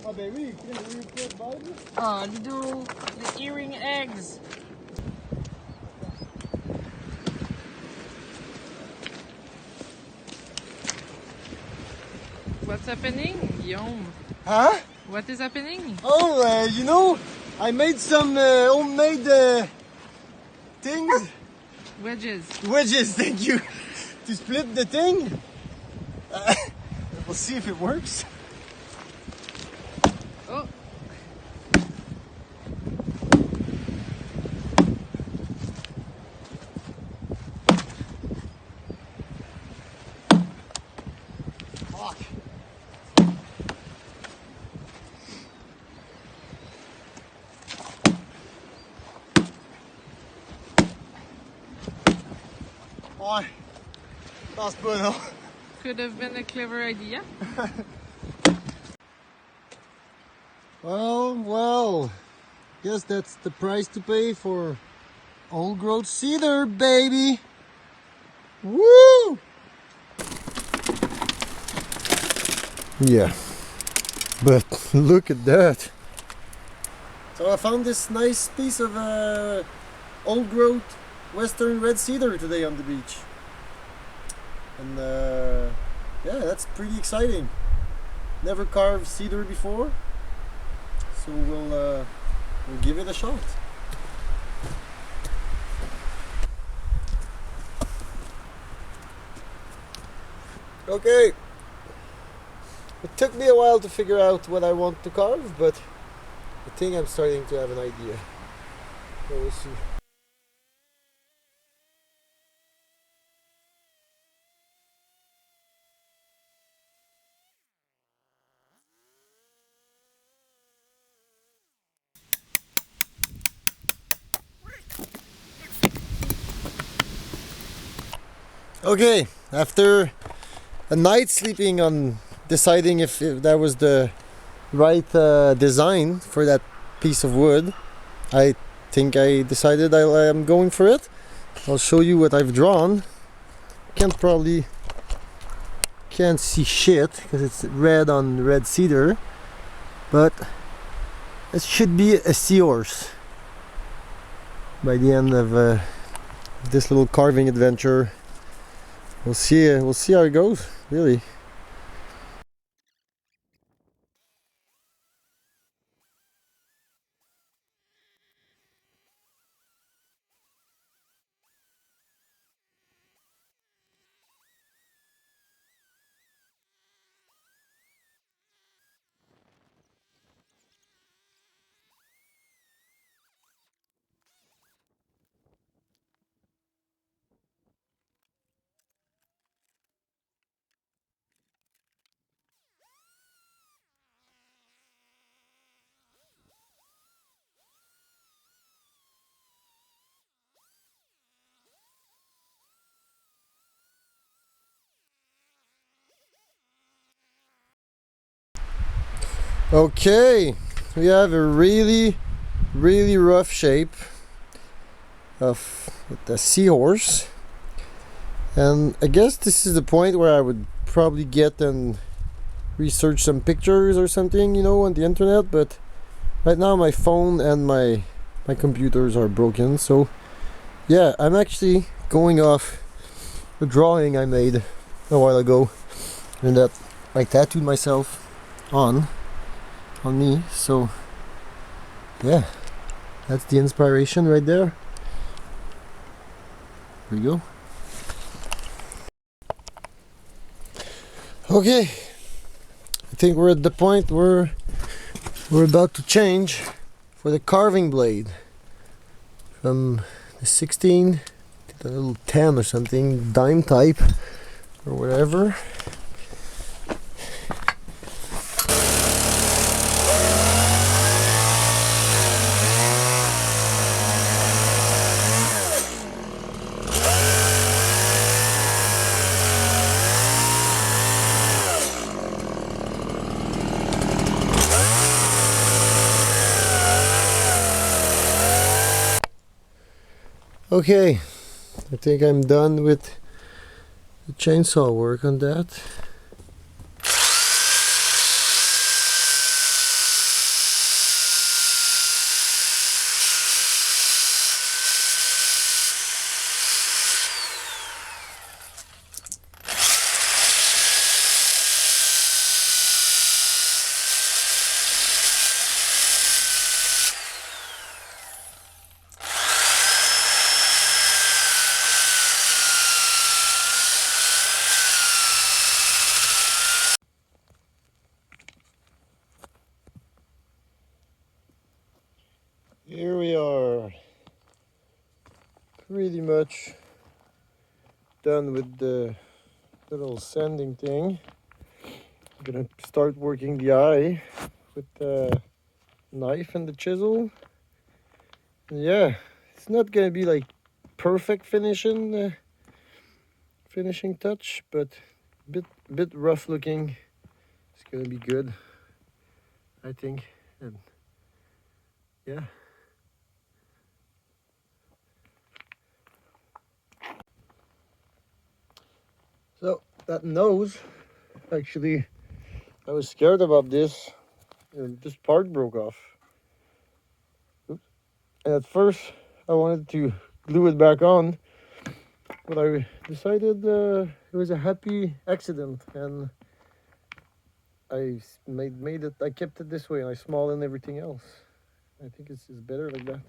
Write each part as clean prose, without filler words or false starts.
Ah ben oui, Oh, Ludo, the earring eggs. What's happening, Guillaume? Huh? What is happening? Oh, you know, I made some homemade things. Wedges. Wedges, thank you. To split the thing. We'll see if it works. Oh. Fuck. Ouais. Pense pas, non? Could have been a clever idea. Well, guess that's the price to pay for old growth cedar, baby. Woo! Yeah, but look at that. So I found this nice piece of old growth western red cedar today on the beach. And yeah, that's pretty exciting. Never carved cedar before, so we'll give it a shot. Okay, it took me a while to figure out what I want to carve, but I think I'm starting to have an idea. So we'll see. Okay, after a night sleeping on deciding if that was the right design for that piece of wood, I think I decided I am going for it. I'll show you what I've drawn. Can't see shit because it's red on red cedar, but it should be a seahorse by the end of this little carving adventure. We'll see how it goes, really. Okay, we have a really rough shape of the seahorse, and I guess this is the point where I would probably get and research some pictures or something, you know, on the internet, but right now my phone and my computers are broken, so yeah, I'm actually going off a drawing I made a while ago and that I tattooed myself on me, so yeah, that's the inspiration right there. Here we go. Okay, I think we're at the point where we're about to change for the carving blade from the 16 to the little 10 or something, dime type or whatever. Okay, I think I'm done with the chainsaw work on that. really much done with the little sanding thing. I'm gonna start working the eye with the knife and the chisel. And yeah, it's not gonna be like perfect finishing touch, but bit rough looking. It's gonna be good, I think. And yeah. So that nose, actually, I was scared about this, and this part broke off. Oops. And at first, I wanted to glue it back on, but I decided it was a happy accident, and I made it. I kept it this way, and I smoothed everything else. I think it's better like that.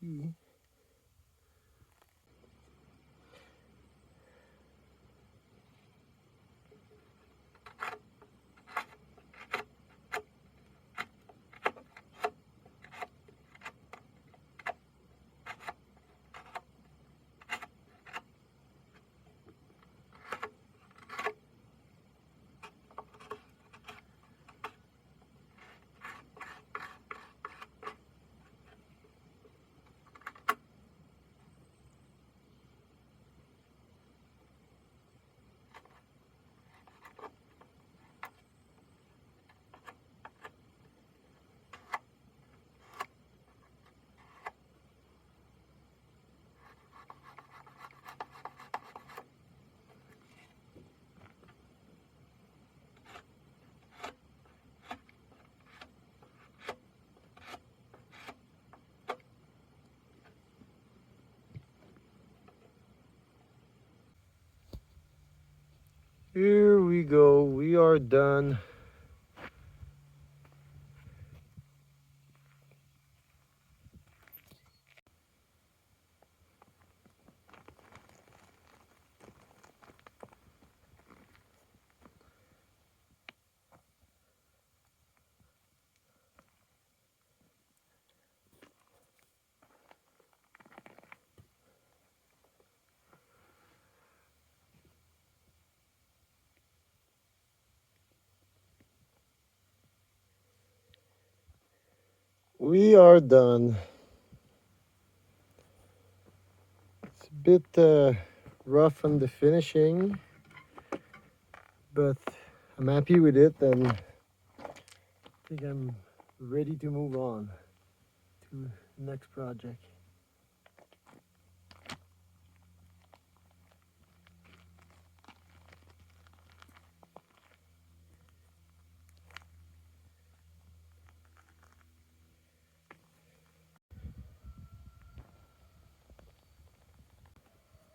See. Here we go. We are done. We are done. It's a bit rough on the finishing, but I'm happy with it, and I think I'm ready to move on to the next project.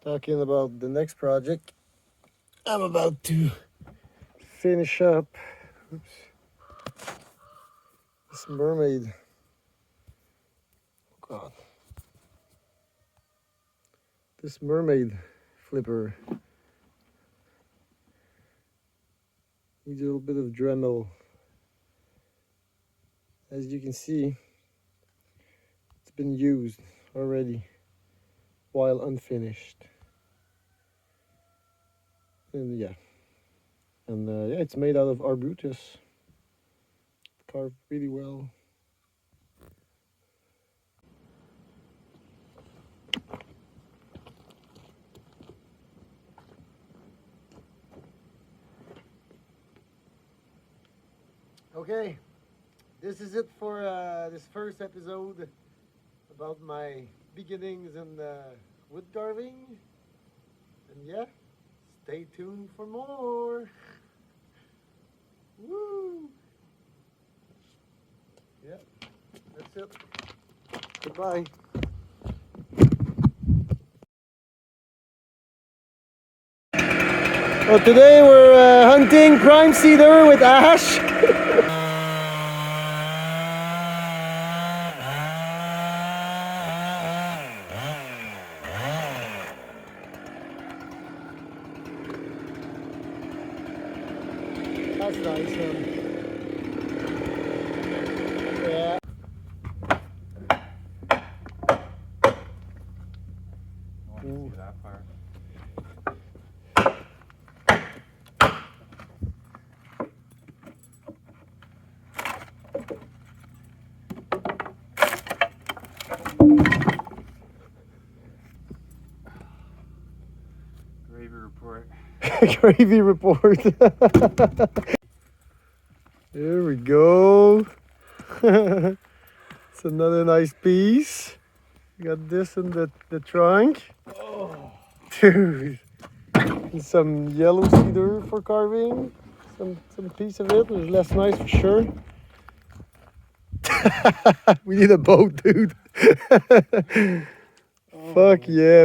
Talking about the next project, I'm about to finish up. Oops. This mermaid. Oh God. This mermaid flipper needs a little bit of Dremel. As you can see, it's been used already while unfinished. And yeah, yeah, it's made out of arbutus, carved really well. Okay, this is it for this first episode about my beginnings in wood carving. And yeah, stay tuned for more. Woo! Yeah, that's it. Goodbye. Well, today we're hunting prime cedar with ash. That's nice, yeah. Gravy report. There we go. It's another nice piece. Got this in the trunk. Oh, dude. And some yellow cedar for carving. Some piece of it. It's less nice for sure. We need a boat, dude. Fuck yeah.